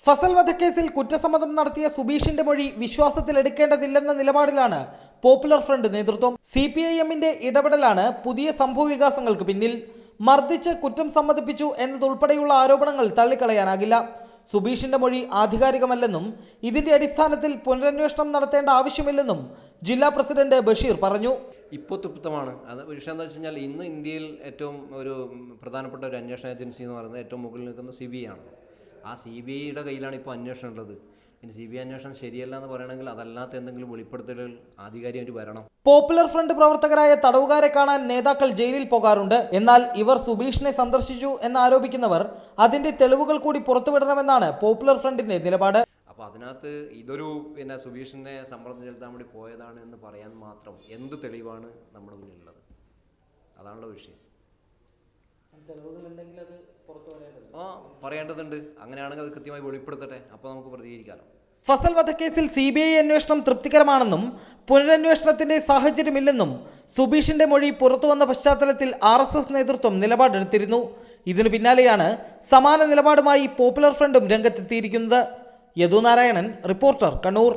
ഫസൽ വധക്കേസിൽ കുറ്റസമ്മതം നടത്തിയ സുബീഷിന്റെ മൊഴി വിശ്വാസത്തിലെടുക്കേണ്ടതില്ലെന്ന നിലപാടിലാണ് പോപ്പുലർ ഫ്രണ്ട് നേതൃത്വം. CPIMന്റെ ഇടപെടലാണ് പുതിയ സംഭവവികാസങ്ങൾക്ക് പിന്നിൽ. മർദ്ദിച്ച് കുറ്റം സമ്മതിപ്പിച്ചു എന്നതുൾപ്പെടെയുള്ള ആരോപണങ്ങൾ തള്ളിക്കളയാനാകില്ല. സുബീഷിന്റെ മൊഴി ആധികാരികമല്ലെന്നും ഇതിന്റെ അടിസ്ഥാനത്തിൽ പുനരന്വേഷണം നടത്തേണ്ട ആവശ്യമില്ലെന്നും ജില്ലാ പ്രസിഡന്റ് ബഷീർ പറഞ്ഞു. ഇപ്പോൾ തൃപ്തമാണ്. അത് വിഷയം എന്താ വെച്ച് കഴിഞ്ഞാൽ ഇന്ന് ഇന്ത്യയിൽ ഏറ്റവും ഒരു പ്രധാനപ്പെട്ട ഒരു അന്വേഷണ ഏജൻസി എന്ന് പറയുന്നത് ഏറ്റവും മുകളിൽ നിൽക്കുന്ന CBI ആണ്. ആ CBIയുടെ കയ്യിലാണ് ഇപ്പോൾ അന്വേഷണം ഉള്ളത്. ഇനി CBI അന്വേഷണം ശരിയല്ല എന്ന് പറയണമെങ്കിൽ അതല്ലാത്ത എന്തെങ്കിലും വെളിപ്പെടുത്തലുകൾ ആധികാരികമായിട്ട് വരണം. പോപ്പുലർ ഫ്രണ്ട് പ്രവർത്തകരായ തടവുകാരെ കാണാൻ നേതാക്കൾ ജയിലിൽ പോകാറുണ്ട്. എന്നാൽ ഇവർ സുബീഷിനെ സന്ദർശിച്ചു എന്നാരോപിക്കുന്നവർ അതിന്റെ തെളിവുകൾ കൂടി പുറത്തുവിടണമെന്നാണ് പോപ്പുലർ ഫ്രണ്ടിന്റെ നിലപാട്. അപ്പോൾ അതിനകത്ത് ഇതൊരു സുബീഷിനെ സമ്മർദ്ദം ചെലുത്താൻ വേണ്ടി പോയതാണ് എന്ന് പറയാൻ മാത്രം എന്ത് തെളിവാണ് നമ്മുടെ മുന്നിലുള്ളത്? അതാണല്ലോ വിഷയം. പറയേണ്ടതുണ്ട്. അങ്ങനെയാണെങ്കിൽ അത് കൃത്യമായി വെളിപ്പെടുത്തട്ടെ, അപ്പോൾ നമുക്ക് പ്രതികരിക്കാമല്ലോ. ഫസൽ വധക്കേസിൽ CBI അന്വേഷണം തൃപ്തികരമാണെന്നും പുനരന്വേഷണത്തിന്റെ സാഹചര്യമില്ലെന്നും സുബീഷിന്റെ മൊഴി പുറത്തുവന്ന പശ്ചാത്തലത്തിൽ RSS നേതൃത്വം നിലപാടെടുത്തിരുന്നു. ഇതിനു പിന്നാലെയാണ് സമാന നിലപാടുമായി പോപ്പുലർ ഫ്രണ്ടും രംഗത്തെത്തിയിരിക്കുന്നത്. യദു നാരായണൻ, റിപ്പോർട്ടർ, കണ്ണൂർ.